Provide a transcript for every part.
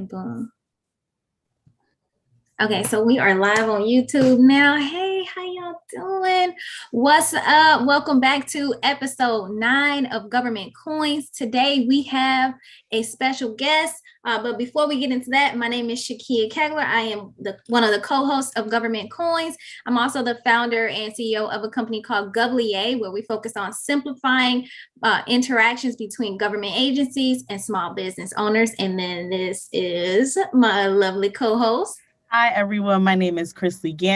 boom. Okay, so we are live on YouTube now. Hey, how y'all doing? What's up? Welcome back to episode 9 of Government Coins. Today we have a special guest. But before we get into that, my name is ShaKeia. I am one of the co-hosts of Government Coins. I'm also the founder and CEO of a company called GovLia, where we focus on simplifying interactions between government agencies and small business owners. And then this is my lovely co-host. Hi, everyone. My name is Christlie G.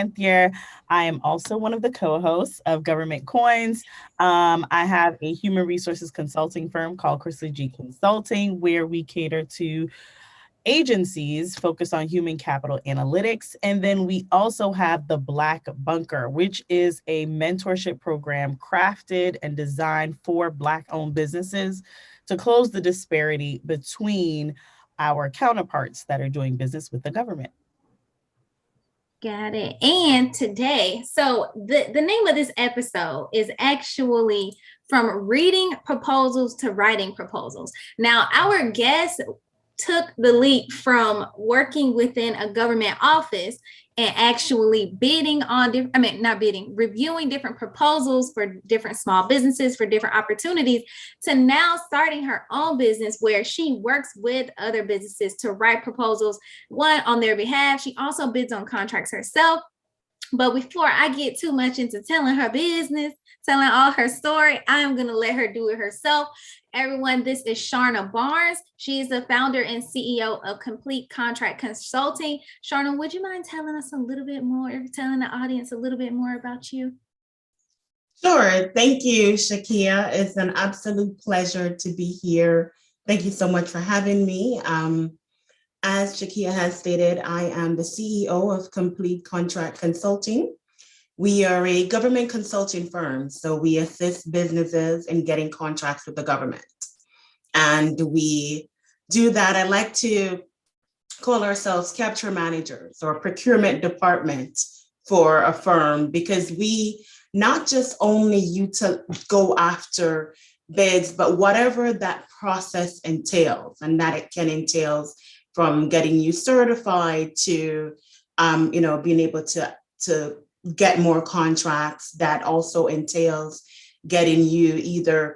I am also one of the co-hosts of Government Coins. I have a human resources consulting firm called Christlie G Consulting, where we cater to agencies focused on human capital analytics. And then we also have the Black Bunker, which is a mentorship program crafted and designed for Black-owned businesses to close the disparity between our counterparts that are doing business with the government. Got it. And today, so the name of this episode is actually From Reading Proposals to Writing Proposals. Now, our guest took the leap from working within a government office and actually reviewing different proposals for different small businesses, for different opportunities, to now starting her own business where she works with other businesses to write proposals, on their behalf. She also bids on contracts herself. But before I get too much into telling her business, telling all her story, I'm going to let her do it herself. Everyone, this is Sharna Barnes. She is the founder and CEO of Complete Contract Consulting. Sharna, would you mind telling us a little bit more, telling the audience a little bit more about you? Sure. Thank you, ShaKeia. It's an absolute pleasure to be here. Thank you so much for having me. As ShaKeia has stated, I am the CEO of Complete Contract Consulting. We are a government consulting firm, so we assist businesses in getting contracts with the government. And we do that. I like to call ourselves capture managers or procurement department for a firm, because we not just only go after bids, but whatever that process entails, and that it can entail from getting you certified to, being able to get more contracts. That also entails getting a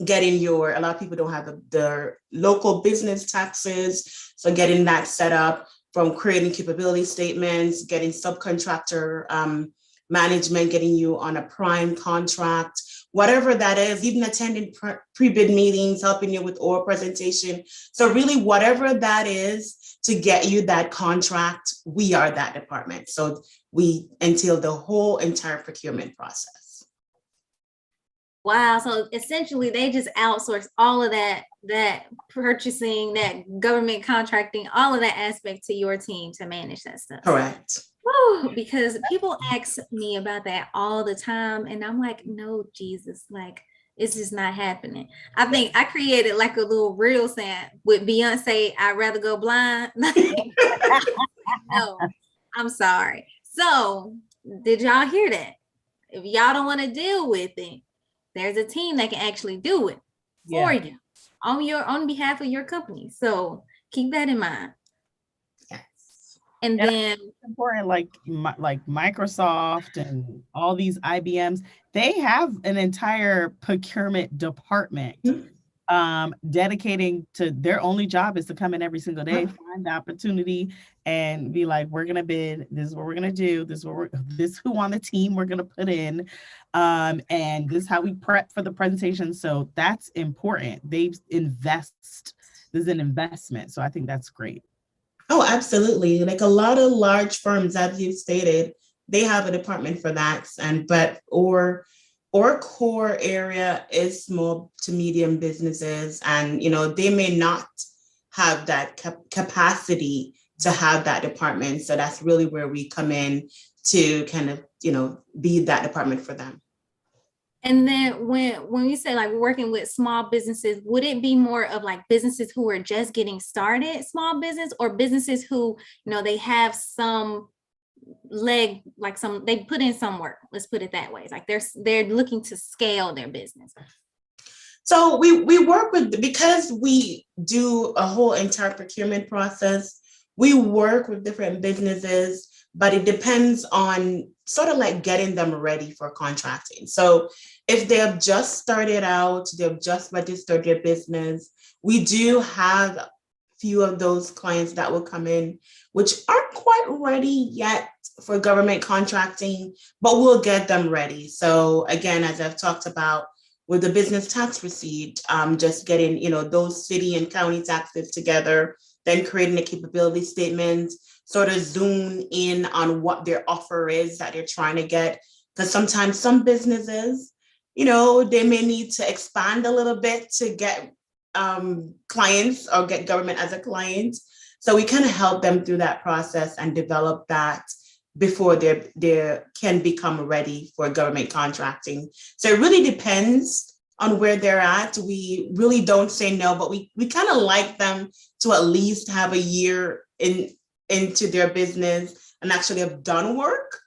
lot of people don't have their local business taxes. So getting that set up, from creating capability statements, getting subcontractor management, getting you on a prime contract, whatever that is, even attending pre-bid meetings, helping you with oral presentation. So really whatever that is to get you that contract, we are that department. So we entail the whole entire procurement process. Wow. So essentially they just outsource all of that purchasing, that government contracting, all of that aspect to your team to manage that stuff. Correct. Woo, because people ask me about that all the time. And I'm like, no, Jesus, like, it's just not happening. I think I created like a little reel saying with Beyonce, I'd rather go blind. No, I'm sorry. So did y'all hear that? If y'all don't want to deal with it, there's a team that can actually do it for you on behalf of your company. So keep that in mind. Yes. And then it's important, like Microsoft and all these IBMs, they have an entire procurement department dedicating to their only job is to come in every single day, find the opportunity and be like, we're going to bid. This is what we're going to do. This is who on the team we're going to put in. And this is how we prep for the presentation. So that's important. There's an investment. So I think that's great. Oh, absolutely. Like a lot of large firms, as you stated, they have a department for that. Our core area is small to medium businesses, and they may not have that capacity to have that department. So that's really where we come in to kind of be that department for them. And then when you say like we're working with small businesses, would it be more of like businesses who are just getting started, small business, or businesses who they have some leg, like they put in some work, let's put it that way. It's like they're looking to scale their business? So we work with, because we do a whole entire procurement process, we work with different businesses, but it depends on sort of like getting them ready for contracting. So if they have just started out, they've just registered their business, we do have few of those clients that will come in, which aren't quite ready yet for government contracting, but we'll get them ready. So again, as I've talked about with the business tax receipt, just getting, those city and county taxes together, then creating a capability statement, sort of zoom in on what their offer is that they're trying to get. Because sometimes some businesses, they may need to expand a little bit to get clients or get government as a client. So we kind of help them through that process and develop that before they can become ready for government contracting. So it really depends on where they're at. We really don't say no, but we kind of like them to at least have a year into their business and actually have done work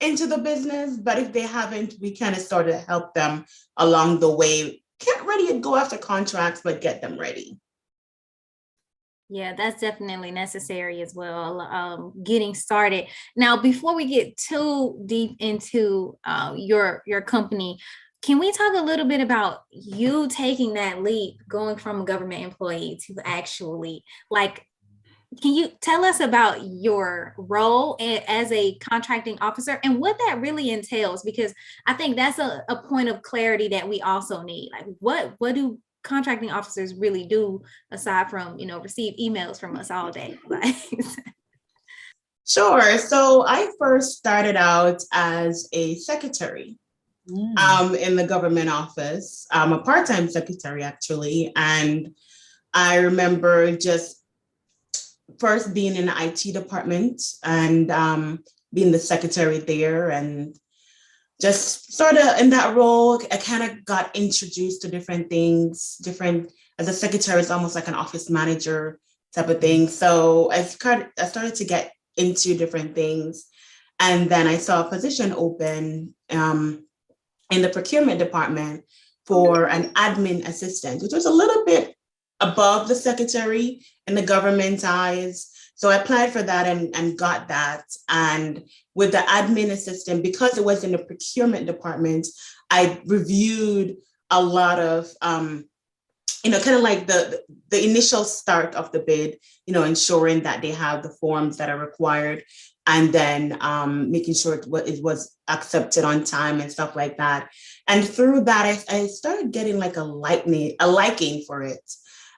into the business. But if they haven't, we kind of sort of help them along the way. Can't really go after contracts, but get them ready. Yeah, that's definitely necessary as well. Getting started. Now, before we get too deep into your company, can we talk a little bit about you taking that leap, going from a government employee to actually, can you tell us about your role as a contracting officer and what that really entails? Because I think that's a point of clarity that we also need. Like, what do contracting officers really do aside from, receive emails from us all day? Sure. So I first started out as a secretary in the government office. I'm a part-time secretary, actually. And I remember just first being in the IT department and being the secretary there, and just sort of in that role, I kind of got introduced to different things, as a secretary, it's almost like an office manager type of thing. So I started to get into different things. And then I saw a position open in the procurement department for an admin assistant, which was a little bit above the secretary in the government eyes. So I applied for that and got that. And with the admin assistant, because it was in the procurement department, I reviewed a lot of, kind of like the initial start of the bid, ensuring that they have the forms that are required, and then making sure it was accepted on time and stuff like that. And through that, I started getting like a liking for it.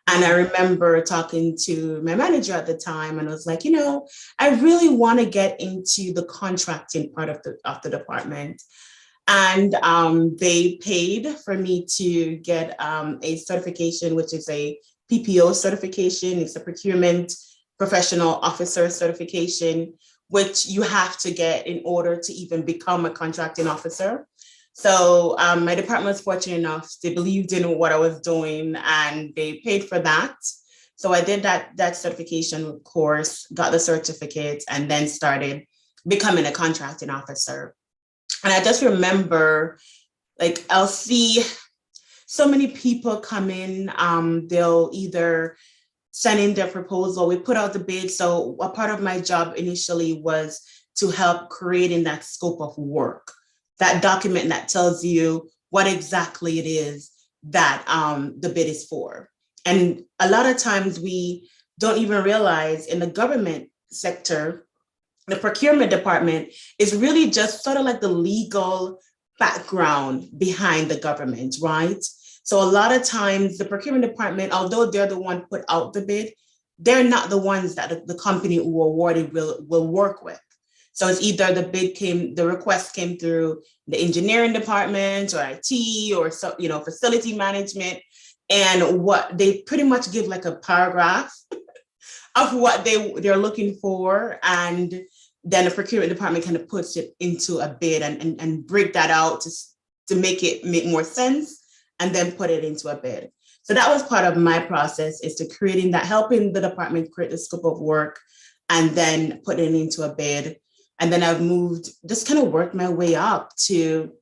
And I remember talking to my manager at the time, and I was like, I really want to get into the contracting part of the department. And they paid for me to get a certification, which is a PPO certification. It's a procurement professional officer certification, which you have to get in order to even become a contracting officer. So my department was fortunate enough, they believed in what I was doing and they paid for that. So I did that certification course, got the certificate, and then started becoming a contracting officer. And I just remember, I'll see so many people come in, they'll either send in their proposal, we put out the bid. So a part of my job initially was to help creating that scope of work, that document that tells you what exactly it is that the bid is for. And a lot of times we don't even realize in the government sector, the procurement department is really just sort of like the legal background behind the government, right? So a lot of times the procurement department, although they're the one put out the bid, they're not the ones that the company who awarded will work with. So it's either the request came through the engineering department or IT or facility management, and what they pretty much give like a paragraph of what they're looking for, and then the procurement department kind of puts it into a bid and break that out to make it make more sense, and then put it into a bid. So that was part of my process, is to helping the department create the scope of work and then putting it into a bid. And then I've just kind of worked my way up to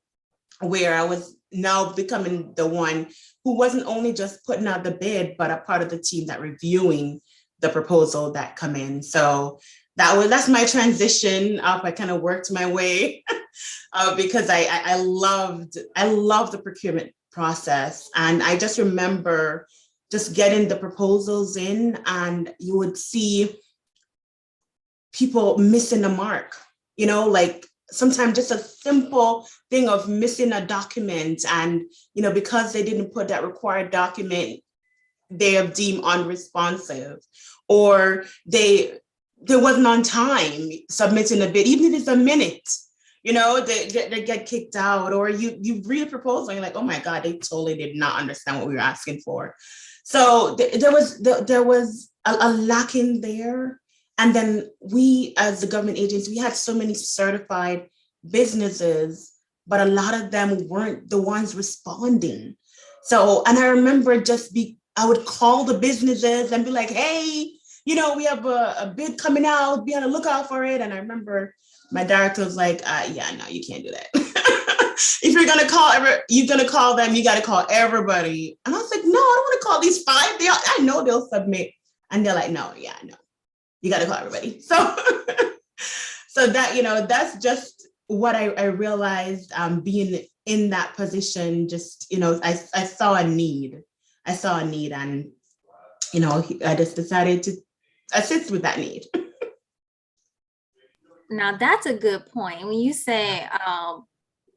where I was now becoming the one who wasn't only just putting out the bid, but a part of the team that reviewing the proposal that come in. So that's my transition up. I kind of worked my way because I loved the procurement process. And I just remember just getting the proposals in, and you would see people missing the mark, like sometimes just a simple thing of missing a document. And, because they didn't put that required document, they are deemed unresponsive, or they wasn't on time submitting a bid, even if it's a minute, they get kicked out, or you read a proposal and you're like, oh my God, they totally did not understand what we were asking for. So there was a lacking there. And then we, as the government agents, we had so many certified businesses, but a lot of them weren't the ones responding. So, and I remember I would call the businesses and be like, hey, we have a bid coming out, be on the lookout for it. And I remember my director was like, yeah, no, you can't do that. If you're gonna call them, you gotta call everybody. And I was like, no, I don't want to call these 5. I know they'll submit. And they're like, no, you gotta call everybody. So that, that's just what I realized, being in that position. Just, I saw a need. And, I just decided to assist with that need. Now that's a good point. When you say,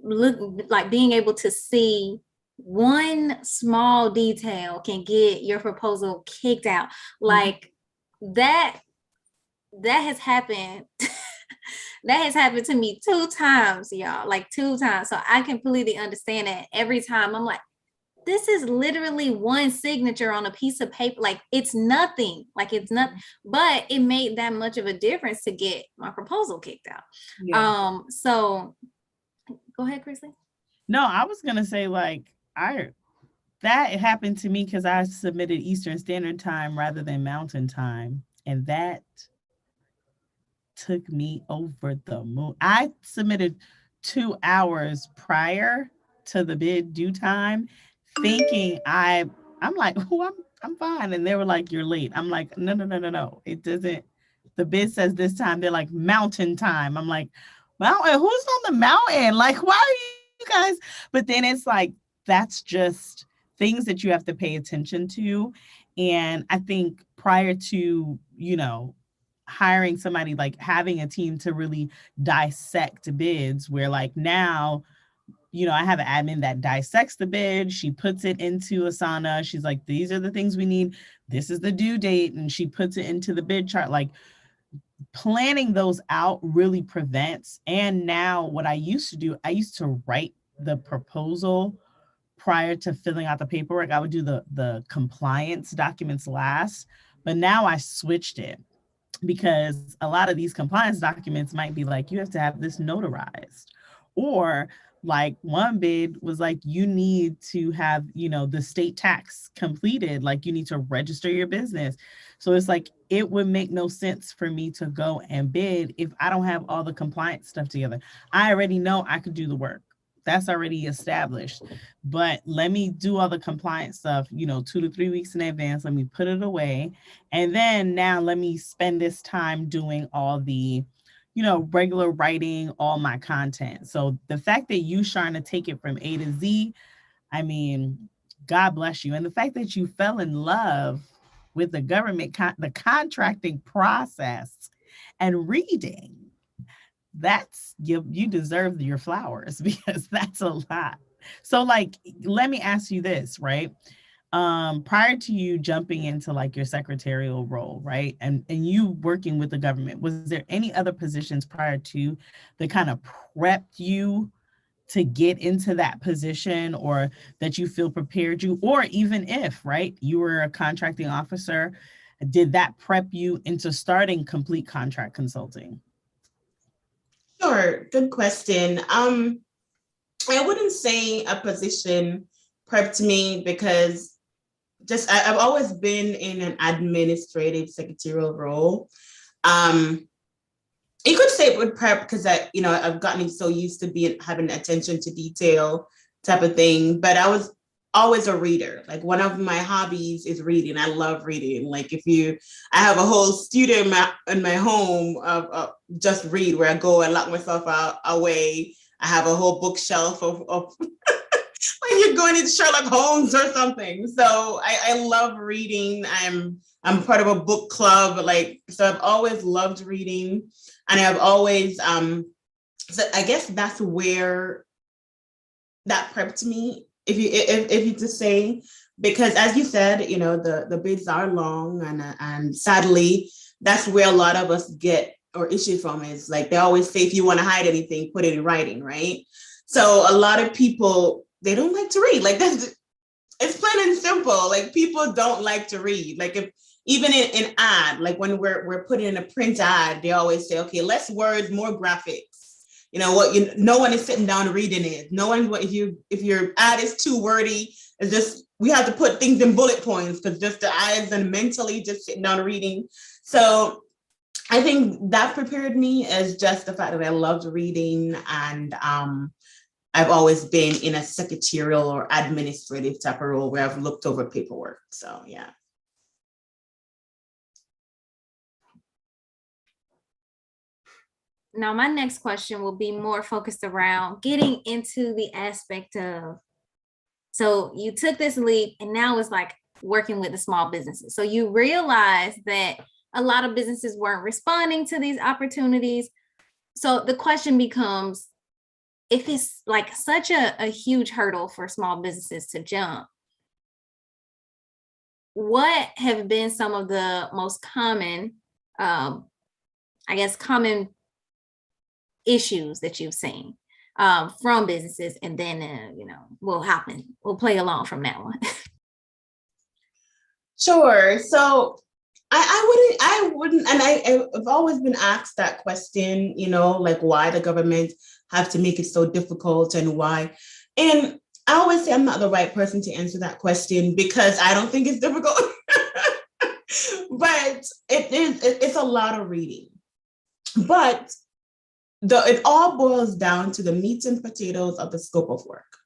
look, like being able to see one small detail can get your proposal kicked out, like that has happened. That has happened to me 2 times, y'all, like 2 times. So I completely understand that. Every time I'm like, this is literally one signature on a piece of paper. Like it's nothing, but it made that much of a difference to get my proposal kicked out. Yeah. So go ahead, Christlie. No, I was going to say that happened to me because I submitted Eastern Standard Time rather than Mountain Time. And that took me over the moon. I submitted 2 hours prior to the bid due time, thinking I'm like, oh, I'm fine. And they were like, you're late. I'm like, no. It doesn't. The bid says this time. They're like, Mountain Time. I'm like, mountain? Who's on the mountain? Like, why are you guys? But then it's like, that's just things that you have to pay attention to. And I think prior to, hiring somebody, like having a team to really dissect bids, where like now, I have an admin that dissects the bid. She puts it into Asana. She's like, these are the things we need. This is the due date. And she puts it into the bid chart. Like planning those out really prevents. And now what I used to do, I used to write the proposal prior to filling out the paperwork. I would do the compliance documents last, but now I switched it, because a lot of these compliance documents might be like, you have to have this notarized, or like one bid was like, you need to have, the state tax completed, like you need to register your business. So it's like, it would make no sense for me to go and bid if I don't have all the compliance stuff together. I already know I could do the work. That's already established, but let me do all the compliance stuff, 2 to 3 weeks in advance. Let me put it away. And then now let me spend this time doing all the, regular writing, all my content. So the fact that you, Sharna, take it from A to Z, I mean, God bless you. And the fact that you fell in love with the government, the contracting process and reading, that's you deserve your flowers, because that's a lot. So like, let me ask you this, right? Prior to you jumping into like your secretarial role, right? And you working with the government, was there any other positions prior to that kind of prepped you to get into that position, or that you feel prepared you, or even if, right, you were a contracting officer, did that prep you into starting Complete Contract Consulting? Sure, good question. I wouldn't say a position prepped me, because I've always been in an administrative secretarial role. You could say it would prep, because I've gotten so used to having attention to detail type of thing. But I was always a reader. Like one of my hobbies is reading. I love reading. Like I have a whole studio in my home of just read, where I go and lock myself away. I have a whole bookshelf of like you're going into Sherlock Holmes or something. So I love reading. I'm part of a book club. Like, so I've always loved reading, and I've always so I guess that's where that prepped me, if you to say, because as you said, you know, the bids are long, and sadly, that's where a lot of us get or issue from, is like they always say, if you want to hide anything, put it in writing, right? So a lot of people, they don't like to read. Like that's, it's plain and simple. Like people don't like to read. Like if even in ad, like when we're putting in a print ad, they always say, okay, less words, more graphics. You know what? No one is sitting down reading it. No one. If your ad is too wordy, it's just, we have to put things in bullet points, because just the eyes and mentally just sitting down reading. So I think that prepared me, as just the fact that I loved reading, and I've always been in a secretarial or administrative type of role where I've looked over paperwork. So yeah. Now, my next question will be more focused around getting into the aspect of, so you took this leap and now it's like working with the small businesses. So you realize that a lot of businesses weren't responding to these opportunities. So the question becomes, if it's like such a huge hurdle for small businesses to jump, what have been some of the most common, common issues that you've seen from businesses? And then, we'll play along from that one. Sure. So I wouldn't, and I've always been asked that question, you know, like why the government have to make it so difficult, and why. And I always say I'm not the right person to answer that question, because I don't think it's difficult. But it's a lot of reading. But it all boils down to the meat and potatoes of the scope of work,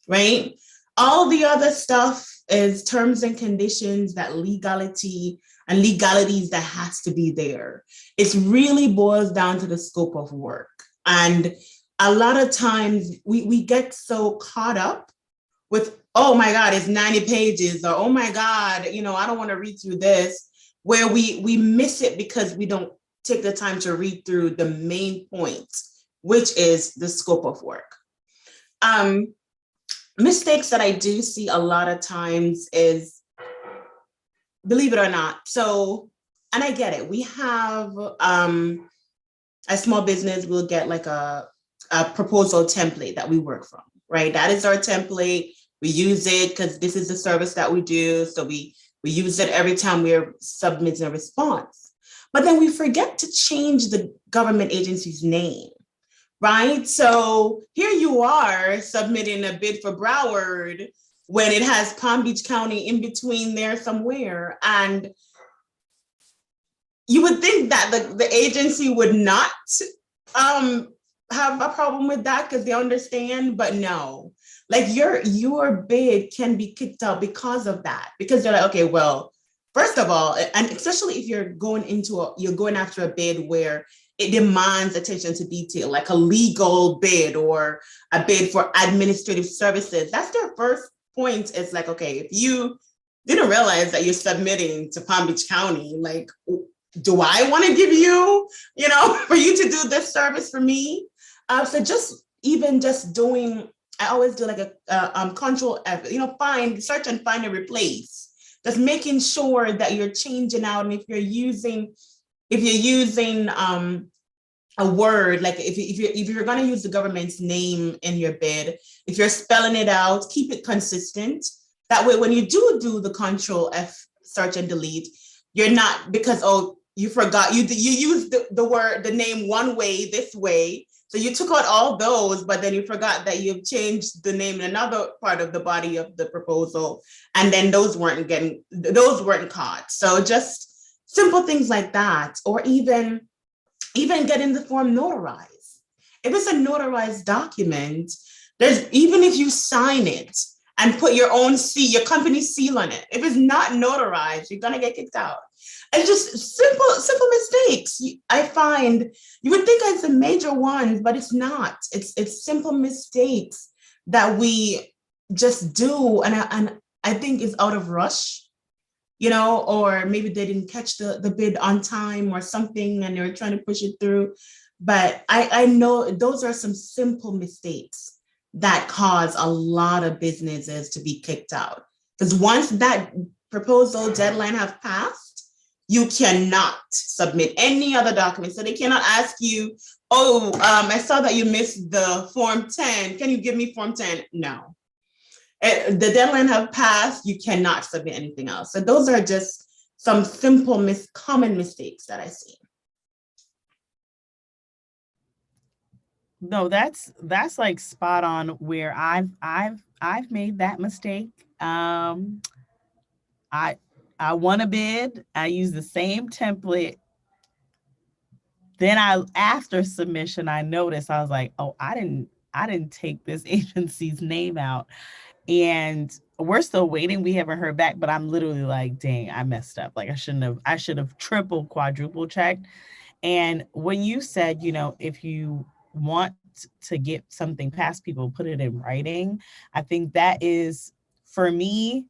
right? All the other stuff is terms and conditions, that legality and legalities that has to be there. It really boils down to the scope of work. And a lot of times we get so caught up with, oh my God, it's 90 pages, or oh my God, you know, I don't want to read through this, where we miss it because we don't take the time to read through the main points, which is the scope of work. Mistakes that I do see a lot of times is, believe it or not, so, and I get it, we have a small business will get like a proposal template that we work from, right? That is our template. We use it because this is the service that we do. So we use it every time we're submitting a response. But then we forget to change the government agency's name, right? So here you are submitting a bid for Broward when it has Palm Beach County in between there somewhere. And you would think that the agency would not have a problem with that because they understand, but no. Like your bid can be kicked out because of that, because they're like, okay, well, first of all, and especially if you're going after a bid where it demands attention to detail, like a legal bid or a bid for administrative services, that's their first point. It's like, okay, if you didn't realize that you're submitting to Palm Beach County, like, do I want to give you, for you to do this service for me? So just doing, I always do like a control F, search and find and replace. Just making sure that you're changing out. And if you're using a word, like if you're going to use the government's name in your bid, if you're spelling it out, keep it consistent. That way, when you do the control F, search and delete, you're not, because, you forgot, you used the name one way, this way. So you took out all those, but then you forgot that you've changed the name in another part of the body of the proposal. And then those weren't caught. So just simple things like that, or even getting the form notarized. If it's a notarized document, even if you sign it and put your own seal, your company seal on it. If it's not notarized, you're gonna get kicked out. It's just simple mistakes. I find you would think it's the major ones, but it's not. It's simple mistakes that we just do, and I think it's out of rush, or maybe they didn't catch the bid on time or something, and they were trying to push it through. But I know those are some simple mistakes that cause a lot of businesses to be kicked out. Because once that proposal deadline have passed, you cannot submit any other documents. So they cannot ask you, I saw that you missed the Form 10. Can you give me Form 10? No. The deadline have passed, you cannot submit anything else. So those are just some simple common mistakes that I see. No, that's like spot on where I've made that mistake. I want a bid, I use the same template. Then after submission, I noticed, I was like, oh, I didn't take this agency's name out. And we're still waiting. We haven't heard back, but I'm literally like, dang, I messed up. Like I should have triple, quadruple checked. And when you said, if you want to get something past people, put it in writing. I think that is, for me,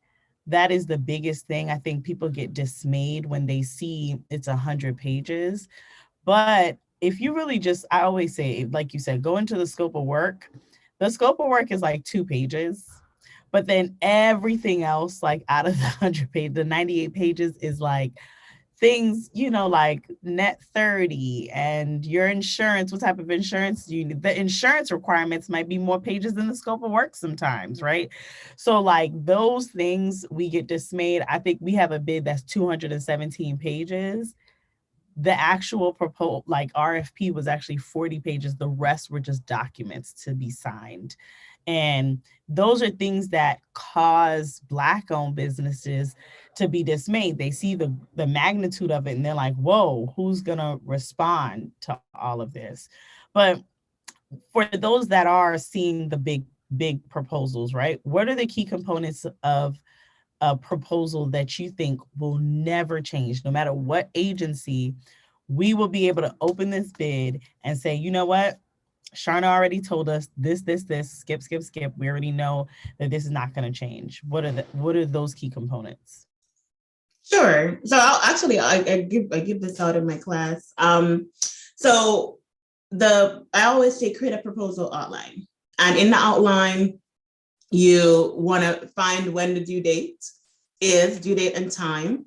that is the biggest thing. I think people get dismayed when they see it's 100 pages. But if you really just, I always say, like you said, go into the scope of work. The scope of work is like 2 pages. But then everything else, like out of the 100 pages, the 98 pages is like things, like net 30 and your insurance, what type of insurance do you need? The insurance requirements might be more pages than the scope of work sometimes, right? So like those things, we get dismayed. I think we have a bid that's 217 pages. The actual proposal, like RFP, was actually 40 pages. The rest were just documents to be signed. And those are things that cause Black-owned businesses to be dismayed. They see the magnitude of it and they're like, whoa, who's going to respond to all of this? But for those that are seeing the big proposals, right? What are the key components of a proposal that you think will never change? No matter what agency, we will be able to open this bid and say, you know what? Sharna already told us this, skip. We already know that this is not going to change. What are those key components? Sure. So I give this out in my class. So I always say create a proposal outline, and in the outline, you want to find when the due date and time.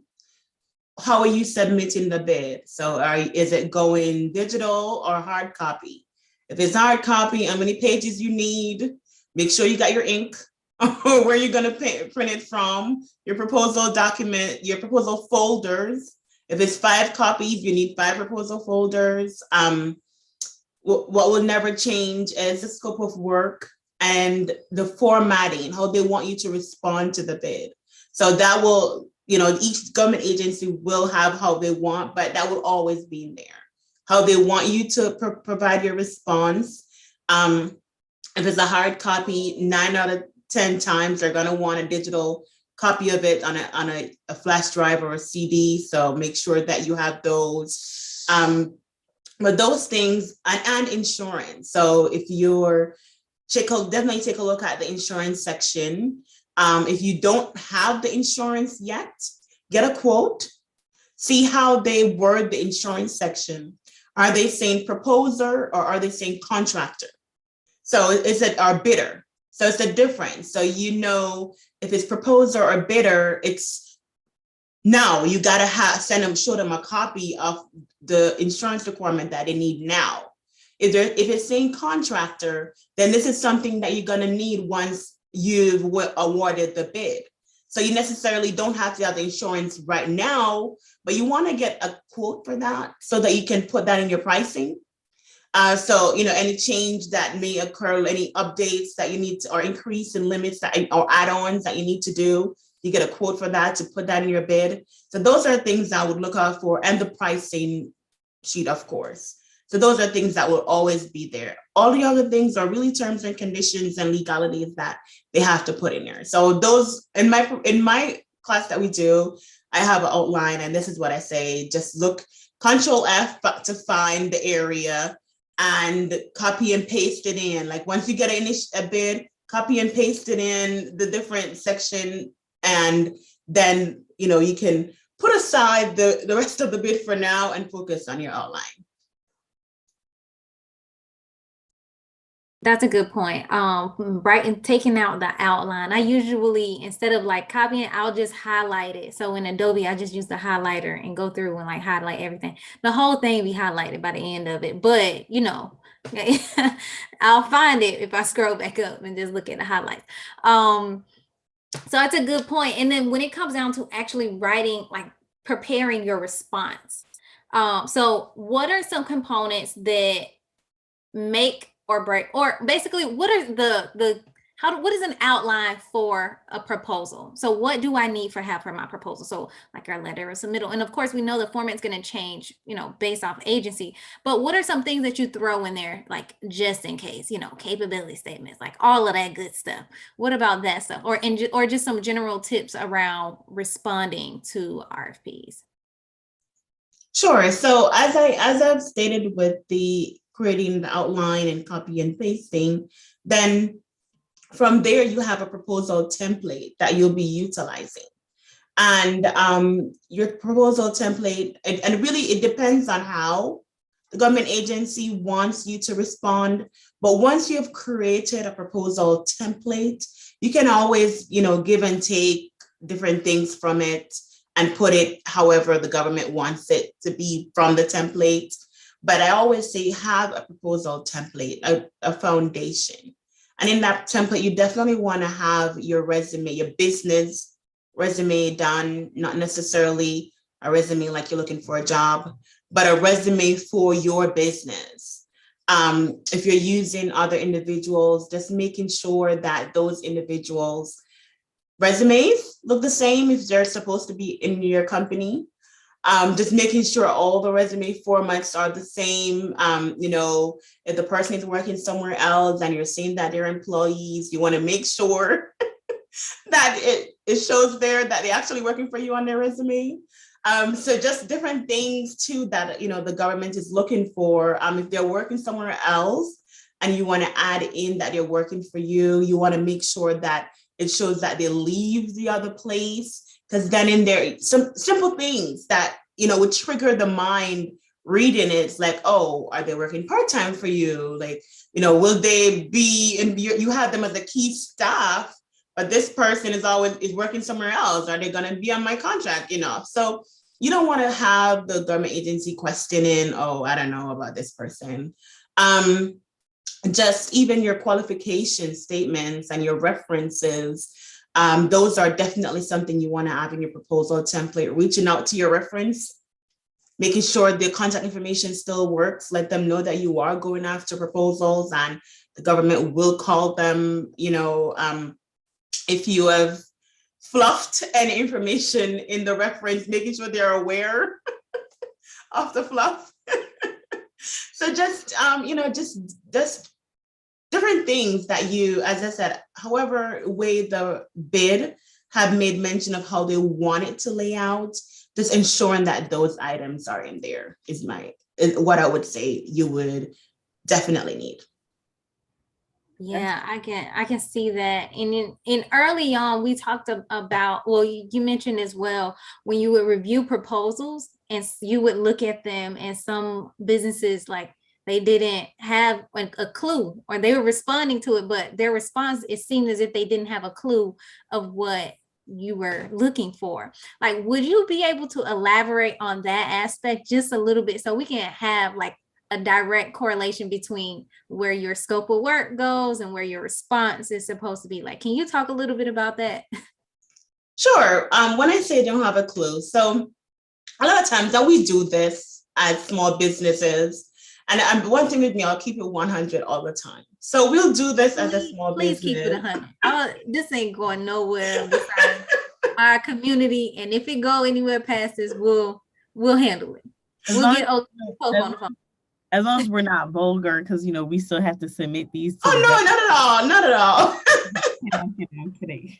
How are you submitting the bid? So is it going digital or hard copy? If it's hard copy, how many pages you need? Make sure you got your ink, where you're going to print it from, your proposal document, your proposal folders. If it's 5 copies, you need 5 proposal folders. What will never change is the scope of work and the formatting, how they want you to respond to the bid. So that will, each government agency will have how they want, but that will always be in there. How they want you to provide your response. If it's a hard copy, 9 out of 10 times they're going to want a digital copy of it on a flash drive or a CD. So make sure that you have those. But those things and insurance. So if you're definitely take a look at the insurance section. If you don't have the insurance yet, get a quote. See how they word the insurance section. Are they saying proposer or are they saying contractor? So is it our bidder? So it's a difference. So if it's proposer or bidder, it's now you got to show them a copy of the insurance requirement that they need now. If it's saying contractor, then this is something that you're going to need once you've awarded the bid. So you necessarily don't have to have the insurance right now, but you want to get a quote for that so that you can put that in your pricing. So, any change that may occur, any updates that you need to, or increase in limits or add-ons that you need to do, you get a quote for that to put that in your bid. So those are things I would look out for, and the pricing sheet, of course. So those are things that will always be there. All the other things are really terms and conditions and legalities that they have to put in there. So those in my class that we do, I have an outline, and this is what I say: just look, Control F to find the area and copy and paste it in. Like once you get a bid, copy and paste it in the different section, and then you can put aside the rest of the bid for now and focus on your outline. That's a good point. Right, and taking out the outline. I usually, instead of like copying, I'll just highlight it. So in Adobe, I just use the highlighter and go through and like highlight everything. The whole thing be highlighted by the end of it. But I'll find it if I scroll back up and just look at the highlights. So that's a good point. And then when it comes down to actually writing, like preparing your response. So what are some components that make or break, or basically what are what is an outline for a proposal? So what do I need for my proposal? So like our letter or submittal, and of course we know the format's going to change, based off agency, but what are some things that you throw in there, like just in case, capability statements, like all of that good stuff? What about that stuff, or just some general tips around responding to RFPs? Sure. So as I've stated with the creating the outline and copy and pasting, then from there you have a proposal template that you'll be utilizing. And your proposal template, and really it depends on how the government agency wants you to respond. But once you've created a proposal template, you can always, give and take different things from it and put it however the government wants it to be from the template. But I always say have a proposal template, a foundation. And in that template, you definitely want to have your resume, your business resume done, not necessarily a resume like you're looking for a job, but a resume for your business. If you're using other individuals, just making sure that those individuals' resumes look the same if they're supposed to be in your company. Just making sure all the resume formats are the same. If the person is working somewhere else and you're seeing that they're employees, you want to make sure that it shows there that they're actually working for you on their resume. So just different things too that the government is looking for. If they're working somewhere else and you want to add in that they're working for you, you want to make sure that it shows that they leave the other place. Because then in there, some simple things that, would trigger the mind reading it. It's like, oh, are they working part-time for you? Like, will they be, you have them as a key staff, but this person is working somewhere else. Are they going to be on my contract? So you don't want to have the government agency questioning, oh, I don't know about this person. Just even your qualification statements and your references, those are definitely something you want to have in your proposal template. Reaching out to your reference, making sure the contact information still works. Let them know that you are going after proposals and the government will call them, if you have fluffed any information in the reference, making sure they're aware of the fluff. So just different things that you, as I said, however way the bid have made mention of how they want it to lay out, just ensuring that those items are in there is what I would say you would definitely need. Yeah, I can see that. And in early on, we talked about, well, you mentioned as well, when you would review proposals and you would look at them, and some businesses, like, they didn't have a clue, or they were responding to it, but their response, it seemed as if they didn't have a clue of what you were looking for. Like, would you be able to elaborate on that aspect just a little bit so we can have like a direct correlation between where your scope of work goes and where your response is supposed to be? Like, can you talk a little bit about that? Sure. When I say don't have a clue, so a lot of times that we do this as small businesses. And one thing with me, I'll keep it 100 all the time. So we'll do this as a small business. Please keep it 100. This ain't going nowhere besides our community. And if it go anywhere past this, we'll handle it. We'll get Pope on the phone. As long as we're not vulgar, because we still have to submit these to Oh, no, not at all. Not at all. I'm kidding.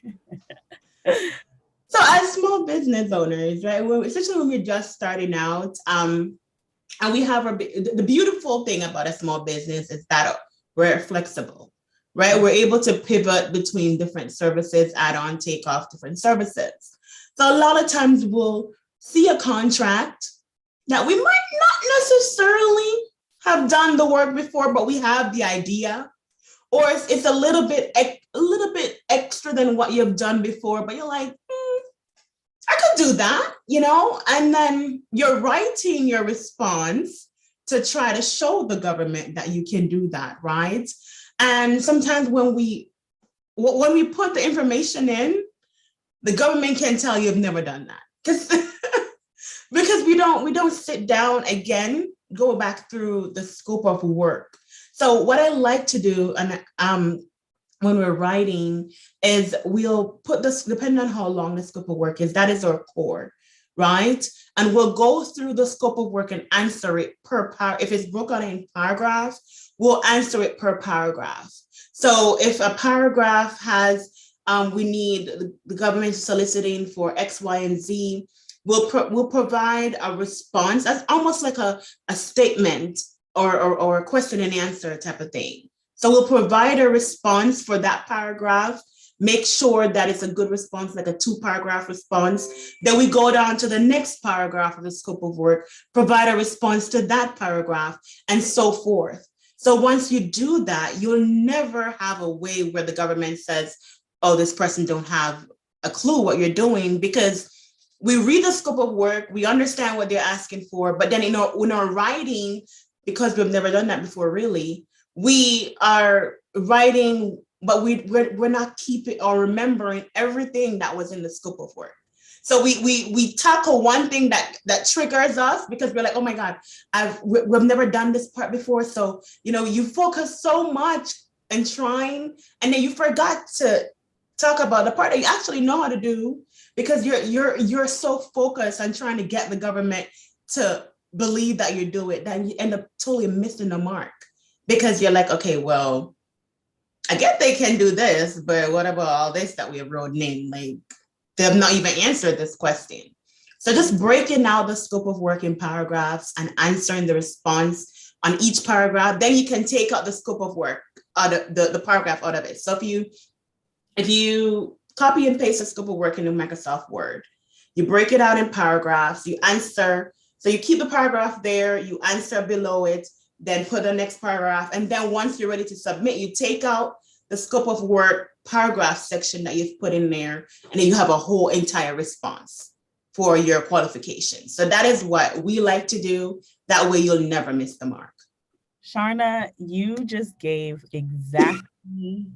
So as small business owners, right, especially when we're just starting out, and we have the beautiful thing about a small business is that we're flexible, right? We're able to pivot between different services, add on, take off different services. So a lot of times we'll see a contract that we might not necessarily have done the work before, but we have the idea, or it's a little bit extra than what you've done before, but you're like, I could do that, and then you're writing your response to try to show the government that you can do that, right? And sometimes when we put the information in, the government can tell you've never done that because we don't sit down again, go back through the scope of work. So what I like to do, and when we're writing, is we'll put this, depending on how long the scope of work is, that is our core, right? And we'll go through the scope of work and answer it per paragraph. If it's broken in paragraphs, we'll answer it per paragraph. So if a paragraph has, we need the government soliciting for X, Y, and Z, we'll provide a response. That's almost like a statement or a question and answer type of thing. So we'll provide a response for that paragraph, make sure that it's a good response, like a 2-paragraph response. Then we go down to the next paragraph of the scope of work, provide a response to that paragraph, and so forth. So once you do that, you'll never have a way where the government says, oh, this person don't have a clue what you're doing, because we read the scope of work, we understand what they're asking for, but then in our writing, because we've never done that before, really, we are writing, but we're not keeping or remembering everything that was in the scope of work. So we tackle one thing that triggers us because we're like, oh my God, we've never done this part before. So, you focus so much in trying, and then you forgot to talk about the part that you actually know how to do, because you're so focused on trying to get the government to believe that you do it, that you end up totally missing the mark. Because you're like, okay, well, I get they can do this, but what about all this that we have wrote in? Like, they have not even answered this question. So just breaking out the scope of work in paragraphs and answering the response on each paragraph, then you can take out the scope of work, the paragraph out of it. So if you copy and paste the scope of work into Microsoft Word, you break it out in paragraphs, you answer. So you keep the paragraph there, you answer below it, then put the next paragraph. And then once you're ready to submit, you take out the scope of work paragraph section that you've put in there, and then you have a whole entire response for your qualification. So that is what we like to do. That way you'll never miss the mark. Sharna, you just gave exactly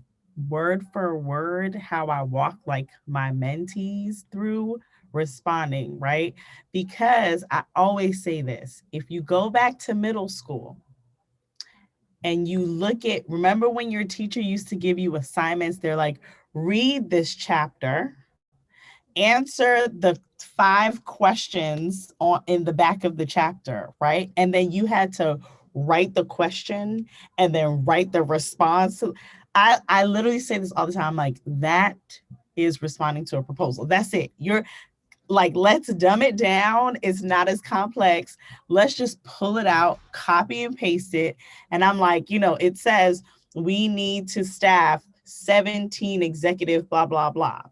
word for word how I walk like my mentees through responding, right? Because I always say this, if you go back to middle school, and you remember when your teacher used to give you assignments, they're like, read this chapter, answer the 5 questions in the back of the chapter, right? And then you had to write the question and then write the response. I literally say this all the time, like, that is responding to a proposal. That's it. You're like, let's dumb it down. It's not as complex. Let's just pull it out, copy and paste it. And I'm like, it says we need to staff 17 executive blah, blah, blah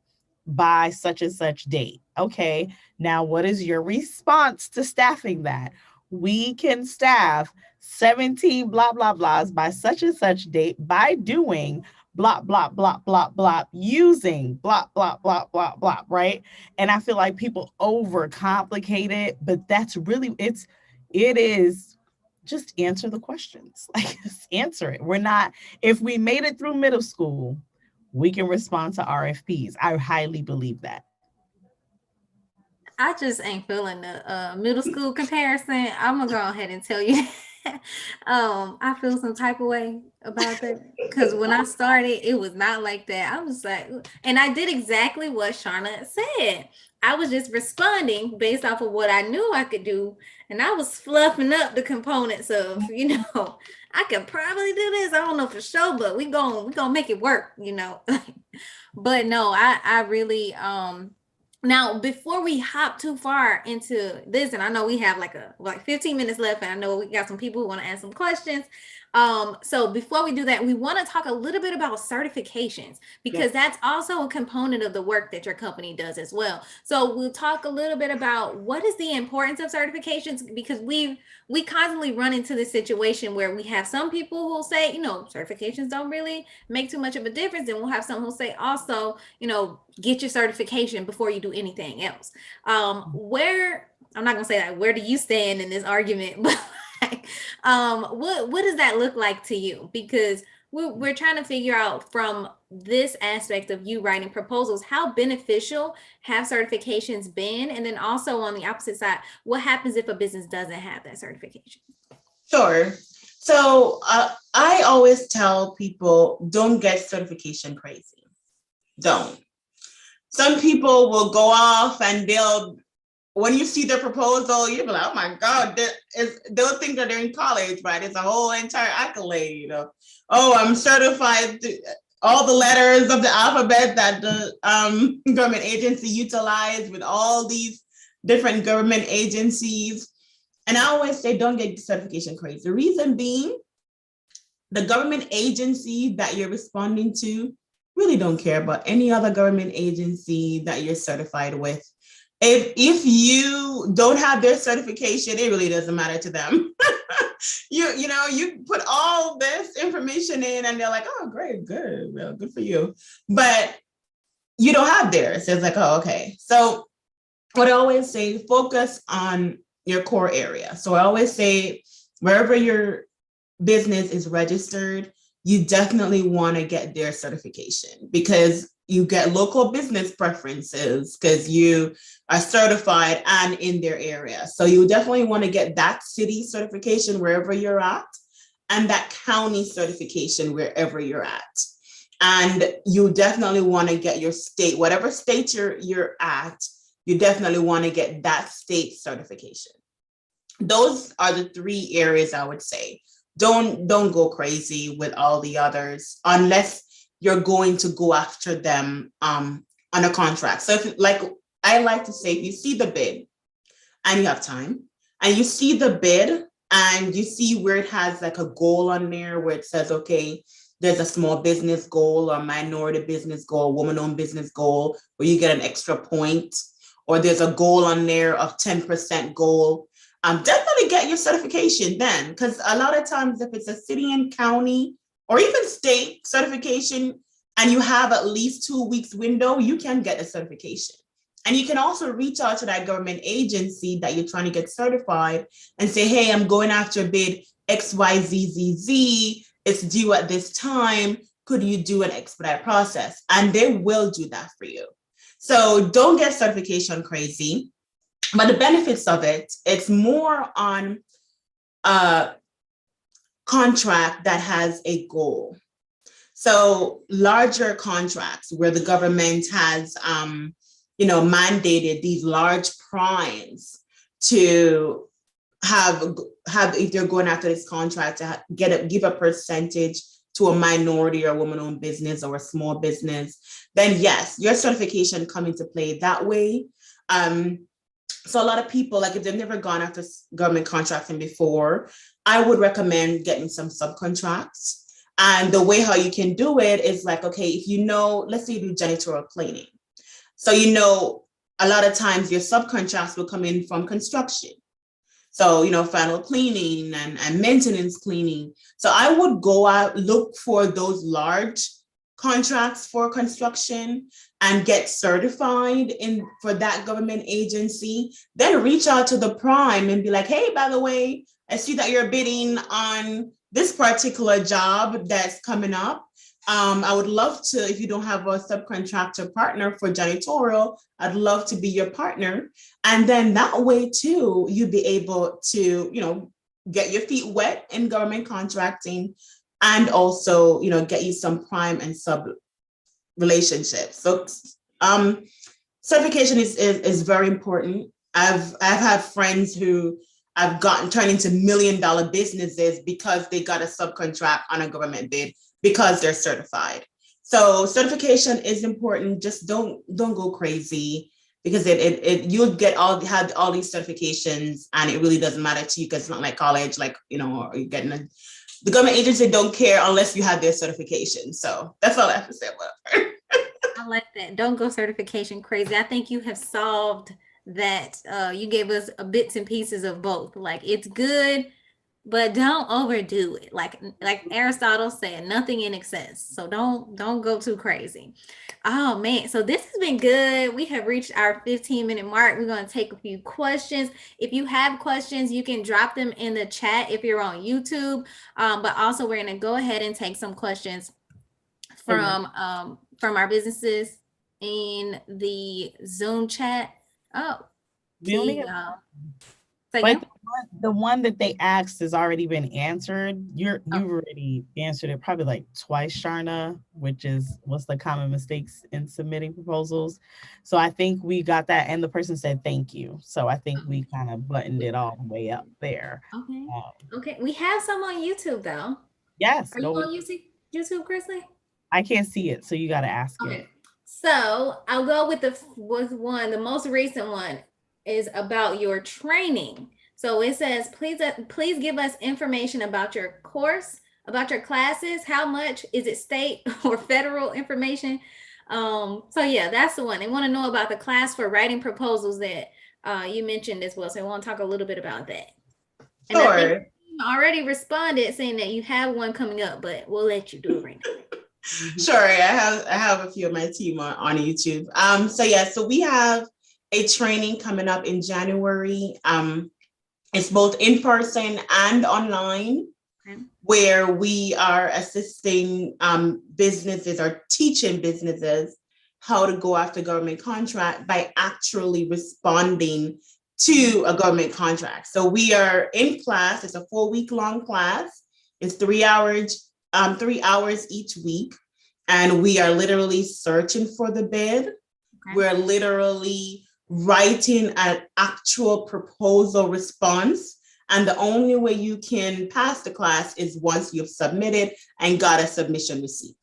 by such and such date. Okay, now what is your response to staffing that? We can staff 17 blah, blah, blahs by such and such date by doing blah, blah, blah, blah, blah, using blah, blah, blah, blah, blah, right? And I feel like people overcomplicate it, but that's really, it is just answer the questions. Like, just answer it. If we made it through middle school, we can respond to RFPs. I highly believe that. I just ain't feeling the middle school comparison. I'm gonna go ahead and tell you I feel some type of way about that because when I started, it was not like that. I was like, and I did exactly what Sharna said. I was just responding based off of what I knew I could do, and I was fluffing up the components of, I could probably do this. I don't know for sure, but we gonna make it work, But no, I really now before we hop too far into this, and I know we have like 15 minutes left, and I know we got some people who want to ask some questions. So before we do that, we want to talk a little bit about certifications because that's also a component of the work that your company does as well. So we'll talk a little bit about what is the importance of certifications, because we constantly run into this situation where we have some people who will say, certifications don't really make too much of a difference, and we'll have some who'll say also, get your certification before you do anything else. Where I'm not gonna say that, where do you stand in this argument? But what does that look like to you? Because we're trying to figure out from this aspect of you writing proposals, how beneficial have certifications been? And then also on the opposite side, what happens if a business doesn't have that certification? Sure. So I always tell people, don't get certification crazy. Don't. Some people will go off and when you see their proposal, you'll be like, oh my God, they'll think that they're in college, right? It's a whole entire accolade. Oh, I'm certified, all the letters of the alphabet that the government agency utilize with all these different government agencies. And I always say, don't get certification crazy. The reason being, the government agency that you're responding to really don't care about any other government agency that you're certified with. If you don't have their certification, it really doesn't matter to them. You put all this information in and they're like, oh, great, good, well, good for you. But you don't have theirs. So it's like, oh, okay. So what I always say, focus on your core area. So I always say, wherever your business is registered, you definitely want to get their certification, because you get local business preferences because you are certified and in their area. So you definitely want to get that city certification wherever you're at, and that county certification wherever you're at. And you definitely want to get your state, whatever state you're at, you definitely want to get that state certification. Those are the three areas I would say. Don't go crazy with all the others unless you're going to go after them on a contract. So if, like I like to say, if you see the bid and you have time and you see the bid and you see where it has like a goal on there where it says, okay, there's a small business goal or minority business goal, woman-owned business goal, where you get an extra point, or there's a goal on there of 10% goal, definitely get your certification then, because a lot of times if it's a city and county or even state certification and you have at least 2 weeks window, you can get a certification. And you can also reach out to that government agency that you're trying to get certified and say, hey, I'm going after bid XYZZZ. It's due at this time. Could you do an expedite process? And they will do that for you. So don't get certification crazy. But the benefits of it, it's more on a contract that has a goal. So larger contracts where the government has, mandated these large primes to have if they're going after this contract to give a percentage to a minority or woman-owned business or a small business, then yes, your certification come into play that way. So a lot of people, like if they've never gone after government contracting before, I would recommend getting some subcontracts. And the way how you can do it is like, okay, if let's say you do janitorial cleaning. So, a lot of times your subcontracts will come in from construction. So, final cleaning and maintenance cleaning. So I would go out, look for those large contracts for construction and get certified for that government agency, then reach out to the prime and be like, hey, by the way, I see that you're bidding on this particular job that's coming up. I would love to, if you don't have a subcontractor partner for janitorial, I'd love to be your partner. And then that way too, you'd be able to, get your feet wet in government contracting, and also, get you some prime and sub relationships. So certification is very important. I've had friends who have turned into $1 million businesses because they got a subcontract on a government bid because they're certified. So certification is important. Just don't go crazy, because you'll have all these certifications and it really doesn't matter to you, because it's not like college, or you're getting the government agency don't care unless you have their certification. So that's all I have to say about it. I like that. Don't go certification crazy. I think you have solved that. You gave us bits and pieces of both. Like, it's good, but don't overdo it. Like Aristotle said, nothing in excess. So don't go too crazy. Oh man, so this has been good. We have reached our 15-minute mark. We're going to take a few questions. If you have questions, you can drop them in the chat if you're on YouTube. But also, we're going to go ahead and take some questions from our businesses in the Zoom chat. Oh, We only have, but the one that they asked has already been answered. You've already answered it probably like twice, Sharna, which is what's the common mistakes in submitting proposals. So I think we got that, and the person said thank you. So I think we kind of buttoned it all the way up there. Okay. Okay. We have some on YouTube though. Yes. Are you on YouTube, Christlie? I can't see it, so you got to ask it. So I'll go with one. The most recent one is about your training. So it says, please give us information about your course, about your classes. How much is it, state or federal information? So yeah, that's the one. They want to know about the class for writing proposals that you mentioned as well. So I want to talk a little bit about that. And sure. I think you already responded saying that you have one coming up, but we'll let you do it right now. Sure, I have a few of my team on YouTube. So we have a training coming up in January. It's both in person and online, where we are assisting businesses or teaching businesses how to go after government contract by actually responding to a government contract. So we are in class. It's a 4-week-long class. It's 3 hours. 3 hours each week, and we are literally searching for the bid. Okay. We're literally writing an actual proposal response, and the only way you can pass the class is once you've submitted and got a submission receipt.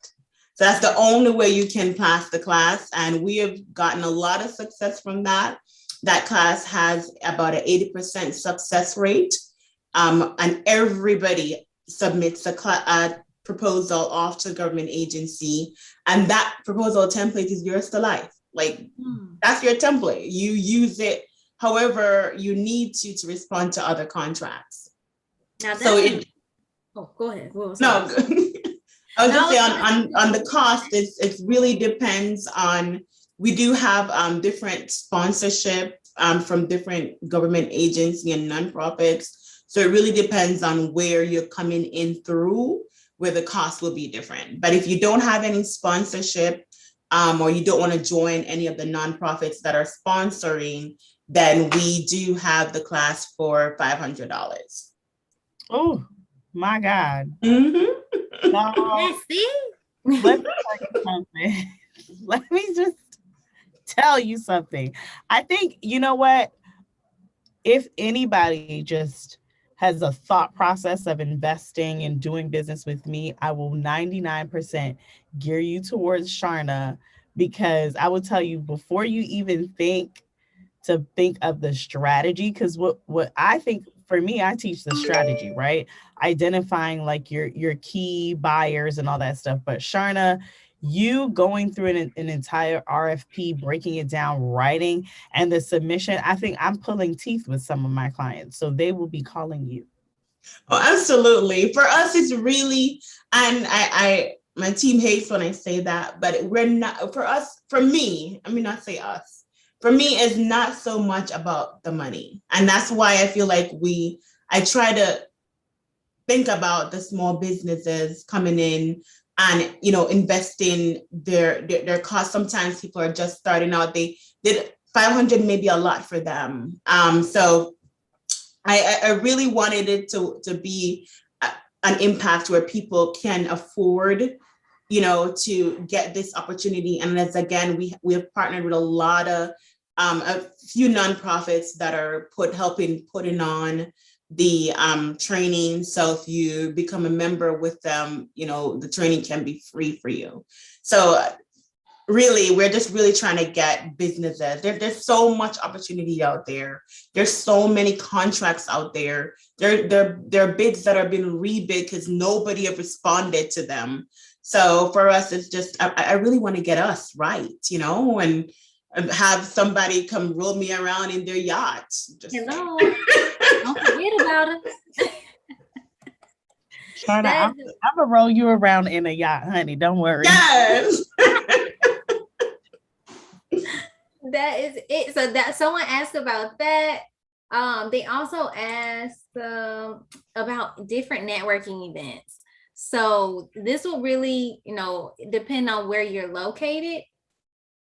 So that's the only way you can pass the class, and we have gotten a lot of success from that. That class has about an 80% success rate, and everybody submits a proposal off to the government agency, and that proposal template is yours to life. Like, that's your template. You use it however you need to respond to other contracts. Now go ahead. No, I was just saying on the cost, it really depends on, we do have different sponsorship from different government agencies and nonprofits. So it really depends on where you're coming in through, where the cost will be different. But if you don't have any sponsorship, or you don't want to join any of the nonprofits that are sponsoring, then we do have the class for $500. Oh my God. Mm-hmm. Let me just tell you something. I think, you know what? If anybody just has a thought process of investing and doing business with me, I will 99% gear you towards Sharna, because I will tell you, before you even think of the strategy, because what I think, for me, I teach the strategy, right? Identifying like your key buyers and all that stuff. But Sharna, you going through an entire RFP, breaking it down, writing, and the submission, I think I'm pulling teeth with some of my clients. So they will be calling you. Oh, absolutely. For us, it's really, and my team hates when I say that, but we're not, for me, I mean, not say us, for me, it's not so much about the money. And that's why I feel like I try to think about the small businesses coming in and, investing their costs. Sometimes people are just starting out. They did 500, maybe a lot for them. So I really wanted it to be an impact where people can afford, to get this opportunity. And as again, we have partnered with a few nonprofits that are putting on the training. So if you become a member with them, the training can be free for you. So really, we're just really trying to get businesses. There's so much opportunity out there. There's so many contracts out there. There are bids that are being rebid because nobody have responded to them. So for us, it's just, I really want to get us right, and have somebody come roll me around in their yacht. Hello. Don't forget about it. Sharna, I'm gonna roll you around in a yacht, honey. Don't worry. Yes. That is it. So that someone asked about that. They also asked about different networking events. So this will really, depend on where you're located.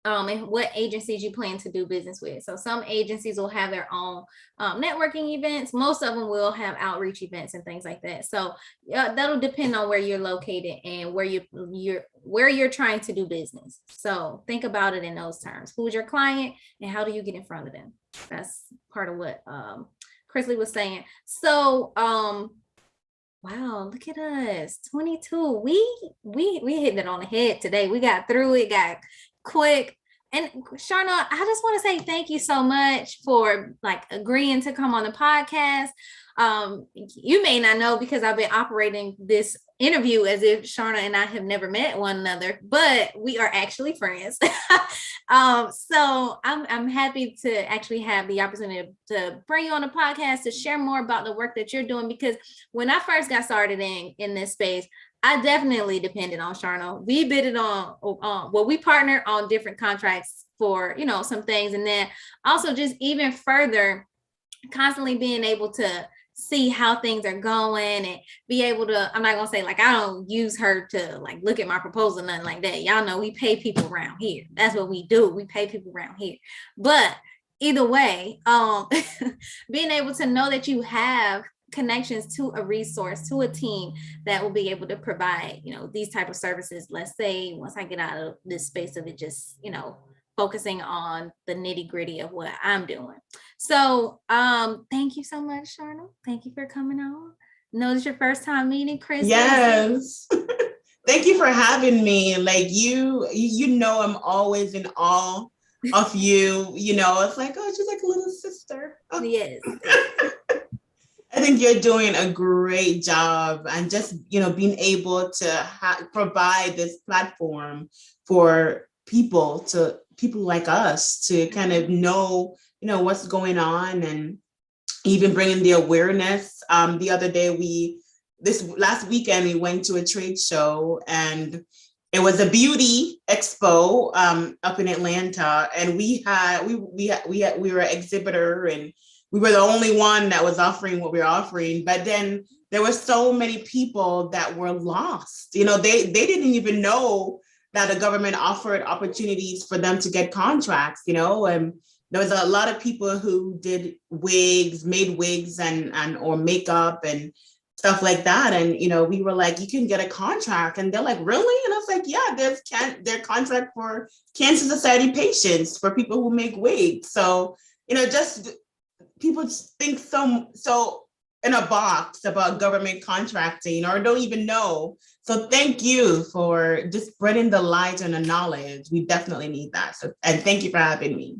And what agencies you plan to do business with. So some agencies will have their own networking events. Most of them will have outreach events and things like that. So that'll depend on where you're located and where you're trying to do business. So think about it in those terms. Who's your client and how do you get in front of them? That's part of what Chrisley was saying. So wow, look at us, 22. We hit it on the head today. We got through it, got quick. And Sharna, I just want to say thank you so much for agreeing to come on the podcast. You may not know because I've been operating this interview as if Sharna and I have never met one another, but we are actually friends. So I'm happy to actually have the opportunity to bring you on the podcast to share more about the work that you're doing, because when I first got started in this space, I definitely depended on Sharna. We bidded we partnered on different contracts for, some things. And then also just even further, constantly being able to see how things are going and be able to, I'm not going to say I don't use her to look at my proposal, nothing like that. Y'all know we pay people around here. That's what we do. We pay people around here. But either way, being able to know that you have connections to a resource, to a team that will be able to provide, these type of services. Let's say once I get out of this space of it, just, focusing on the nitty gritty of what I'm doing. So thank you so much, Sharna. Thank you for coming on. Know it's your first time meeting Chris. Yes. Thank you for having me. I'm always in awe of you. It's she's like a little sister. Oh. Yes. I think you're doing a great job, and just, being able to provide this platform for people like us to kind of know, what's going on, and even bringing the awareness. The other day, this last weekend, we went to a trade show, and it was a beauty expo up in Atlanta, and we were an exhibitor, and we were the only one that was offering what we were offering. But then there were so many people that were lost. They didn't even know that the government offered opportunities for them to get contracts, and there was a lot of people who did made wigs and or makeup and stuff like that. And, we were like, you can get a contract. And they're like, really? And I was like, yeah, there's contract for Cancer Society patients, for people who make wigs. So, just people think so in a box about government contracting, or don't even know. So thank you for just spreading the light and the knowledge. We definitely need that. So, and thank you for having me.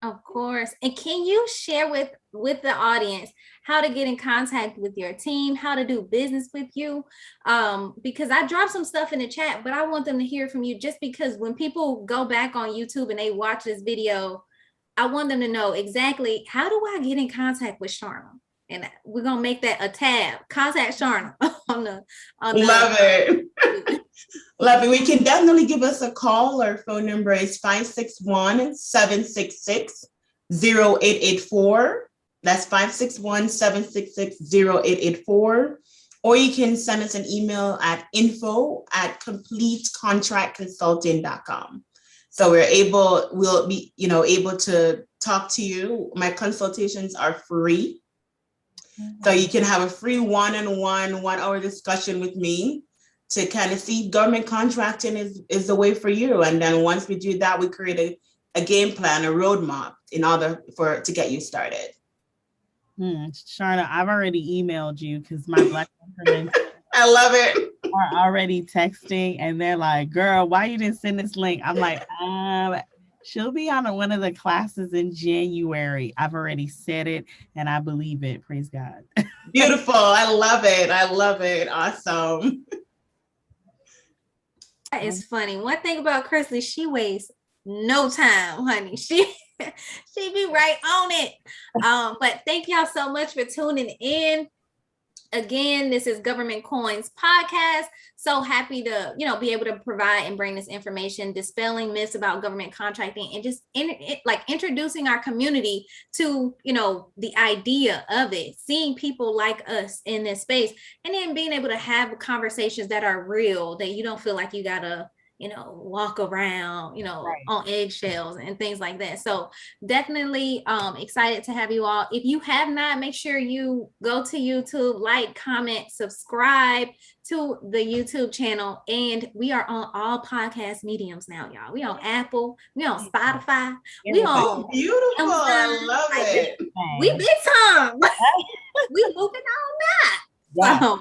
Of course. And can you share with the audience how to get in contact with your team, how to do business with you? Because I dropped some stuff in the chat, but I want them to hear from you, just because when people go back on YouTube and they watch this video, I want them to know exactly, how do I get in contact with Sharna? And we're going to make that a tab. Contact Sharna on the Love it. Love it. We can definitely give us a call. Our phone number is 561-766-0884. That's 561-766-0884. Or you can send us an email at info@completecontractconsulting.com. So we'll be, able to talk to you. My consultations are free. So you can have a free one-on-one, 1 hour discussion with me to kind of see if government contracting is the way for you. And then once we do that, we create a game plan, a roadmap in order to get you started. Sharna, I've already emailed you because my Black women I love it. are already texting and they're like, girl, why you didn't send this link? I'm like, she'll be on one of the classes in January. I've already said it and I believe it. Praise God. Beautiful. I love it. I love it. Awesome. That is funny. One thing about Christlie, she wastes no time, honey. She be right on it. But thank y'all so much for tuning in. Again, this is Government Coins Podcast. So happy to, be able to provide and bring this information, dispelling myths about government contracting, and just introducing our community to, the idea of it, seeing people like us in this space, and then being able to have conversations that are real, that you don't feel like you gotta walk around, Right. on eggshells and things like that. So definitely excited to have you all. If you have not, make sure you go to YouTube, like, comment, subscribe to the YouTube channel. And we are on all podcast mediums now, y'all. We on Apple, we on Spotify, we on beautiful. I love it. We big time. We moving on that. Yeah.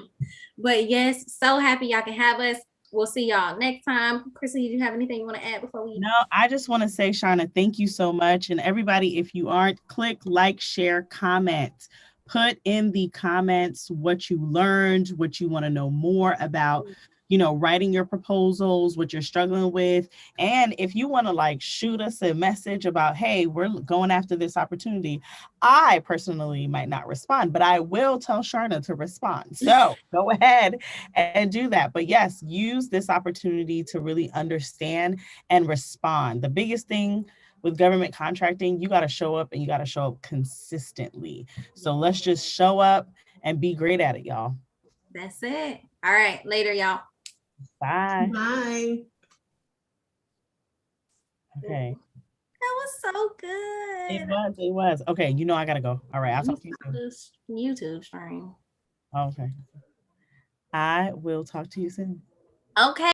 But yes, so happy y'all can have us. We'll see y'all next time. Christlie, do you have anything you want to add before we? No, I just want to say, Sharna, thank you so much. And everybody, if you aren't, click like, share, comment. Put in the comments what you learned, what you want to know more about, writing your proposals, what you're struggling with. And if you want to shoot us a message about, hey, we're going after this opportunity, I personally might not respond, but I will tell Sharna to respond. So go ahead and do that. But yes, use this opportunity to really understand and respond. The biggest thing with government contracting, you got to show up, and you got to show up consistently. So let's just show up and be great at it, y'all. That's it. All right. Later, y'all. Bye. Bye. Okay. That was so good. It was. Okay, I gotta go. All right, I'll talk to you soon. YouTube stream. Okay. I will talk to you soon. Okay.